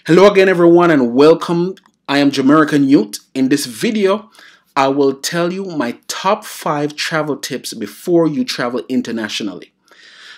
Hello again everyone and welcome. I am Jamaican Youth. In this video, I will tell you my top 5 travel tips before you travel internationally.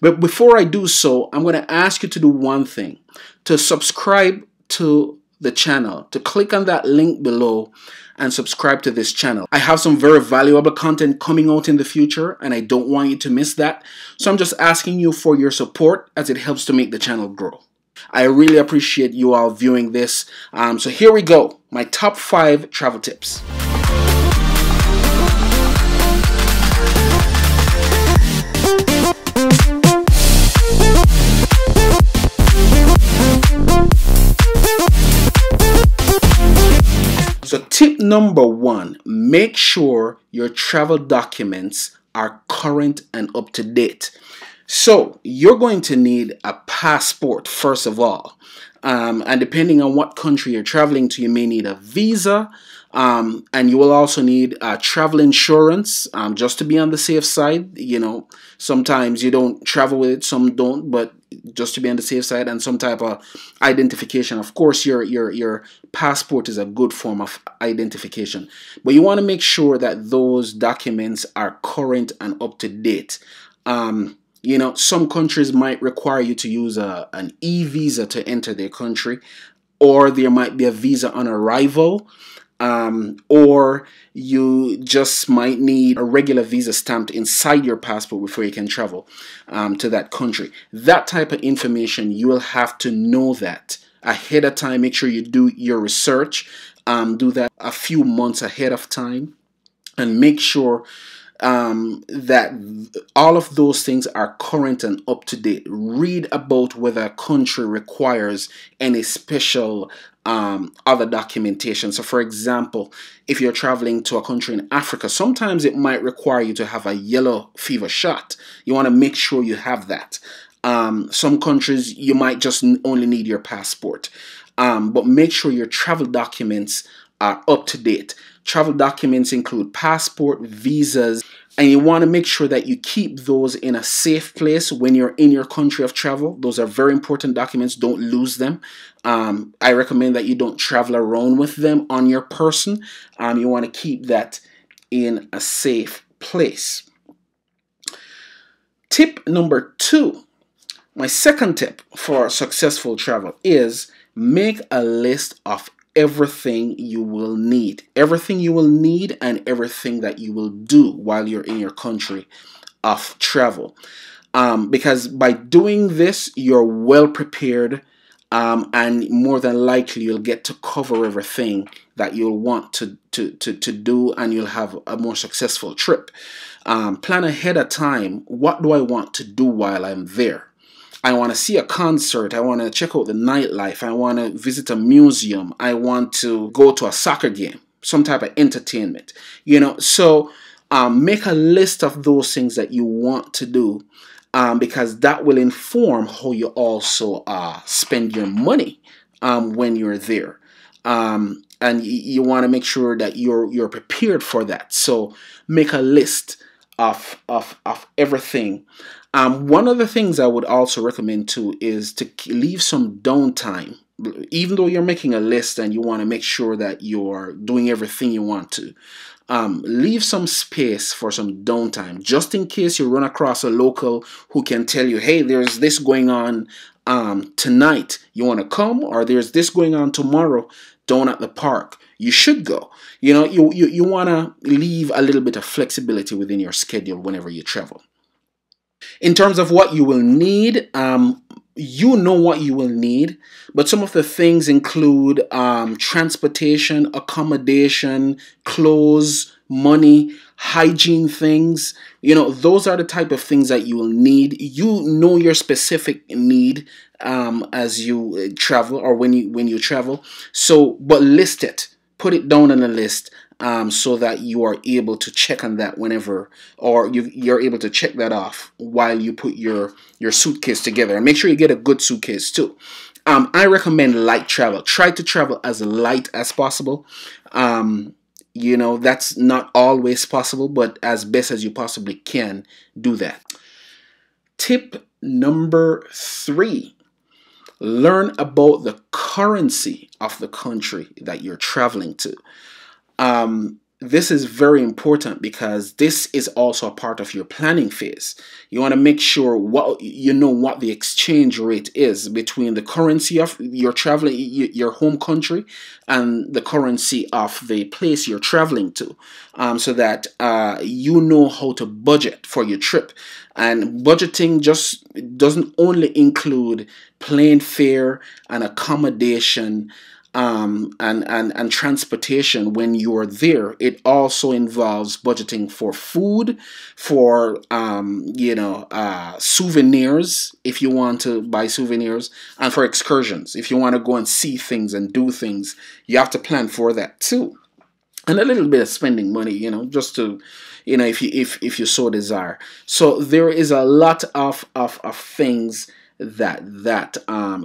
But before I do so, I'm going to ask you to do one thing. To subscribe to the channel, to click on that link below and subscribe to this channel. I have some very valuable content coming out in the future and I don't want you to miss that. So I'm just asking you for your support as it helps to make the channel grow. I really appreciate you all viewing this. So here we go. My top 5 travel tips. So tip number 1, make sure your travel documents are current and up to date. So you're going to need a passport first of all, and depending on what country you're traveling to, you may need a visa, and you will also need travel insurance, just to be on the safe side. You know, sometimes you don't travel with it, some don't, but just to be on the safe side, and some type of identification. Of course, your passport is a good form of identification, but you want to make sure that those documents are current and up to date. You know, some countries might require you to use an e-visa to enter their country, or there might be a visa on arrival, or you just might need a regular visa stamped inside your passport before you can travel to that country. That type of information, you will have to know that ahead of time. Make sure you do your research, do that a few months ahead of time, and make sure that all of those things are current and up to date. Read about whether a country requires any special other documentation. So for example, if you're traveling to a country in Africa, sometimes it might require you to have a yellow fever shot. You want to make sure you have that. Some countries you might just only need your passport, but make sure your travel documents are up to date. Travel documents include passport, visas, and you want to make sure that you keep those in a safe place when you're in your country of travel. Those are very important documents. Don't lose them. I recommend that you don't travel around with them on your person. You want to keep that in a safe place. Tip number 2. My second tip for successful travel is make a list of everything you will need. Everything you will need and everything that you will do while you're in your country of travel. Because by doing this, you're well prepared, and more than likely you'll get to cover everything that you'll want to do, and you'll have a more successful trip. Plan ahead of time. What do I want to do while I'm there? I want to see a concert. I want to check out the nightlife. I want to visit a museum. I want to go to a soccer game, some type of entertainment. You know, so make a list of those things that you want to do, because that will inform how you also spend your money when you're there. And you want to make sure that you're prepared for that. So make a list of everything. One of the things I would also recommend too is to leave some downtime. Even though you're making a list and you want to make sure that you're doing everything you want to, leave some space for some downtime, just in case you run across a local who can tell you, hey, there's this going on tonight, you want to come? Or there's this going on tomorrow down at the park, you should go. You know, you want to leave a little bit of flexibility within your schedule whenever you travel. In terms of what you will need, you know what you will need, but some of the things include transportation, accommodation, clothes, money, hygiene things. You know, those are the type of things that you will need. You know your specific need as you travel, or when you travel. So, but list it. Put it down on a list. So that you are able to check on that whenever, or you're able to check that off while you put your suitcase together. And make sure you get a good suitcase too. I recommend light travel. Try to travel as light as possible. You know, that's not always possible, but as best as you possibly can, do that. Tip number 3. Learn about the currency of the country that you're traveling to. This is very important because this is also a part of your planning phase. You want to make sure what the exchange rate is between the currency of your traveling, your home country, and the currency of the place you're traveling to, so that you know how to budget for your trip. And budgeting just doesn't only include plane fare and accommodation, and transportation when you're there. It also involves budgeting for food, for souvenirs if you want to buy souvenirs, and for excursions if you want to go and see things and do things. You have to plan for that too, and a little bit of spending money, just to, if you so desire. So there is a lot of things that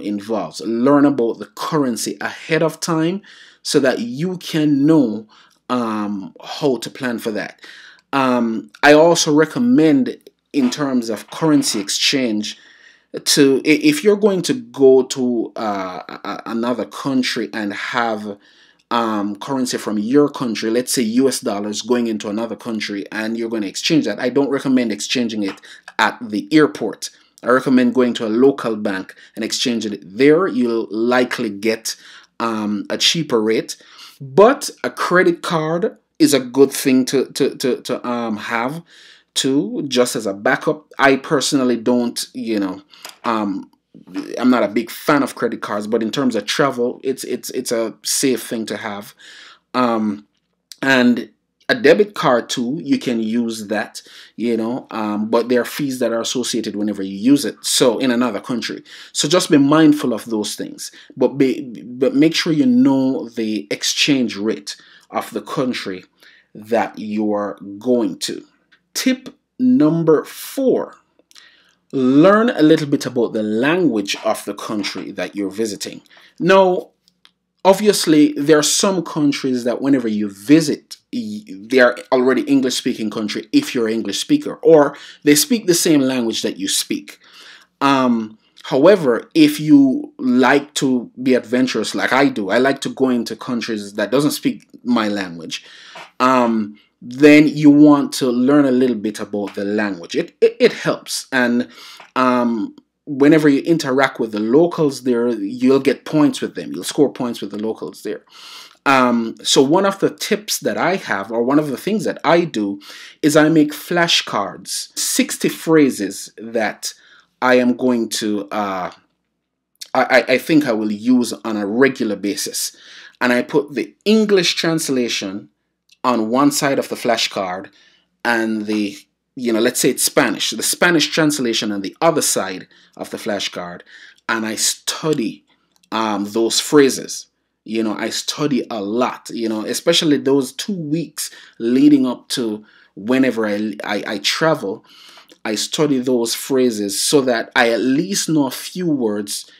involves. Learn about the currency ahead of time so that you can know how to plan for that. I also recommend, in terms of currency exchange, if you're going to go to another country and have currency from your country, let's say US dollars, going into another country, and you're going to exchange that, I don't recommend exchanging it at the airport. I recommend going to a local bank and exchanging it there. You'll likely get a cheaper rate, but a credit card is a good thing to have too, just as a backup. I personally don't, I'm not a big fan of credit cards, but in terms of travel, it's a safe thing to have. And a debit card too, you can use that, but there are fees that are associated whenever you use it, so in another country. So just be mindful of those things, but make sure you know the exchange rate of the country that you're going to. Tip number 4. Learn a little bit about the language of the country that you're visiting. Now, obviously, there are some countries that whenever you visit, they are already English-speaking country if you're an English speaker, or they speak the same language that you speak. However, if you like to be adventurous like I do, I like to go into countries that doesn't speak my language, then you want to learn a little bit about the language. It helps, and whenever you interact with the locals there, you'll get points with them. You'll score points with the locals there. So one of the tips that I have, or one of the things that I do, is I make flashcards, 60 phrases that I am going to, I think I will use on a regular basis. And I put the English translation on one side of the flashcard, and the, let's say it's Spanish, the Spanish translation on the other side of the flashcard, and I study those phrases. I study a lot, especially those 2 weeks leading up to whenever I travel. I study those phrases so that I at least know a few words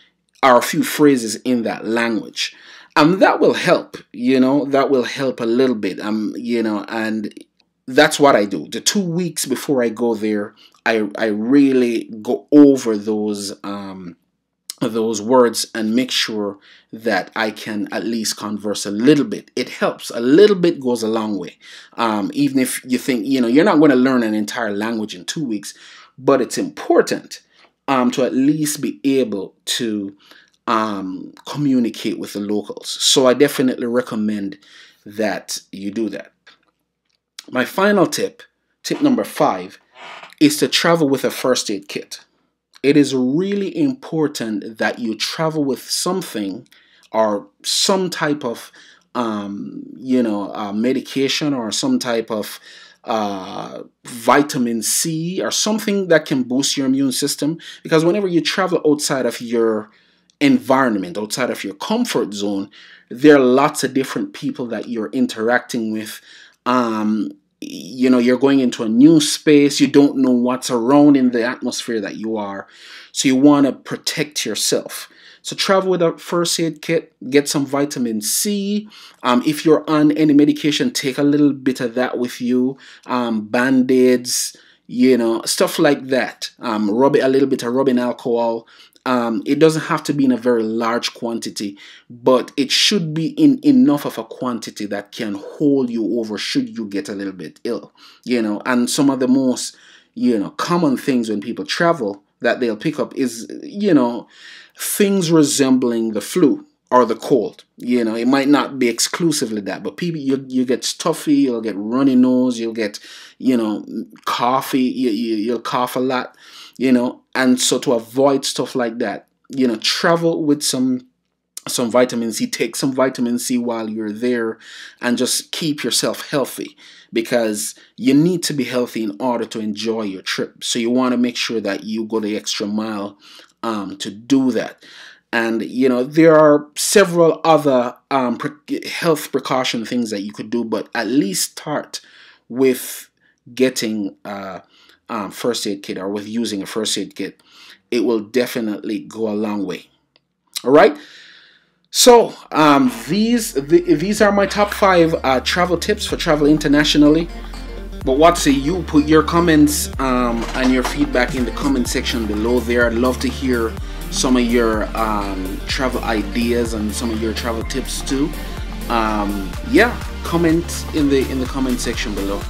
or a few phrases in that language. That will help, that will help a little bit, and that's what I do. The 2 weeks before I go there, I really go over those words and make sure that I can at least converse a little bit. It helps. A little bit goes a long way. Even if you think, you're not going to learn an entire language in 2 weeks, but it's important to at least be able to communicate with the locals. So I definitely recommend that you do that. My final tip number 5, is to travel with a first aid kit. It is really important that you travel with something or some type of medication, or some type of vitamin C, or something that can boost your immune system, because whenever you travel outside of your environment, outside of your comfort zone, there are lots of different people that you're interacting with. You're going into a new space. You don't know what's around in the atmosphere that you are. So you want to protect yourself. So travel with a first aid kit, get some vitamin C. If you're on any medication, take a little bit of that with you. Band-aids, stuff like that. Rub it, a little bit of rubbing alcohol. It doesn't have to be in a very large quantity, but it should be in enough of a quantity that can hold you over should you get a little bit ill, you know. And some of the most, you know, common things when people travel that they'll pick up is, you know, things resembling the flu or the cold. You know, it might not be exclusively that, but people, you get stuffy, you'll get runny nose, you'll get, you know, coffee, you'll cough a lot, you know. And so to avoid stuff like that, you know, travel with some vitamin C. Take some vitamin C while you're there and just keep yourself healthy, because you need to be healthy in order to enjoy your trip. So you want to make sure that you go the extra mile to do that. And, you know, there are several other health precaution things that you could do, but at least start with getting first aid kit, or with using a first aid kit. It will definitely go a long way. All right. So these are my top 5 travel tips for travel internationally. But what say you? Put your comments and your feedback in the comment section below there. I'd love to hear some of your travel ideas and some of your travel tips too. Yeah, comment in the comment section below.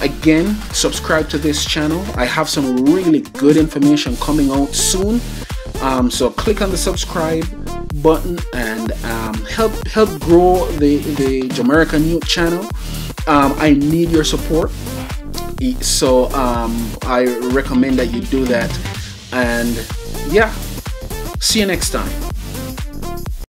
Again, subscribe to this channel. I have some really good information coming out soon. So click on the subscribe button and help grow the Jamaican Youth channel. I need your support, so I recommend that you do that. And yeah, see you next time.